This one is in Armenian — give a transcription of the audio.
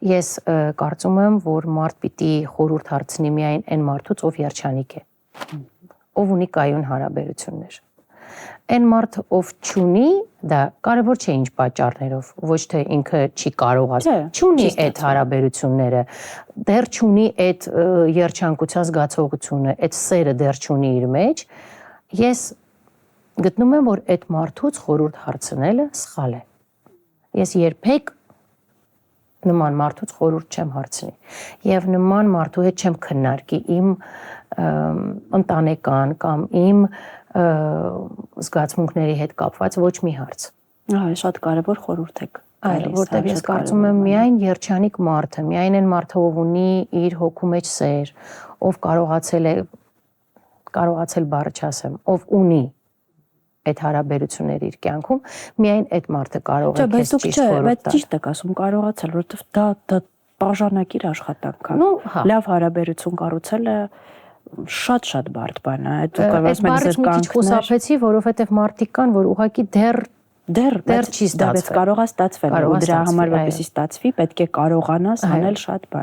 Ես կարծում եմ, որ մարդ պիտի խորհուրդ հարցնի միայն այն մարդուց, ով երջանիկ է, ով ունի կայուն հարաբերություններ։ Այն մարդ, ով չունի, դա կարևոր չէ ինչ պատճառներով, ոչ թե ինքը չի կարողացել, չունի այդ հարաբերությունները, դեռ չունի այդ երջանկության զգացողությունը, այդ սերը դեռ չունի իր մեջ, ես գտնում եմ, որ այդ մարդուց խորհուրդ հարցնելը սխալ է։ Ես երբեք նման մարդուց խորհուրդ չեմ հարցնի եւ նման մարդու հետ չեմ քննարկի իմ ընտանեկան կամ իմ զգացմունքների հետ կապված ոչ մի հարց։ Շատ կարևոր խորհուրդ եք։ Այո, որտեղ ես կարծում եմ միայն երջանիկ մարդը, միայն այն մարդը, ով ունի իր հոգու մեջ սեր, ով կարողացել բառը չասեմ, ով ունի այդ հարաբերությունները իր կյանքում, միայն այդ մարդը կարող է քեզ ճիշտ խորհուրդ տալ։ Բայց ճիշտ եք ասում, կարողացել, որովհետև դա բաժանակիր աշխատանք է։ Լավ հարաբերություն կառուցելը շատ բարդ բան է։ Դուք ասում եք ձեր կյանքն խուսափեցի, որովհետև մարդիկ կան, որ ուղղակի դեռ չի ստացվել։ Կարող է ստացվել, ու դրա համար որպեսզի ստացվի, պետք է կարողանաս անել շատ բան։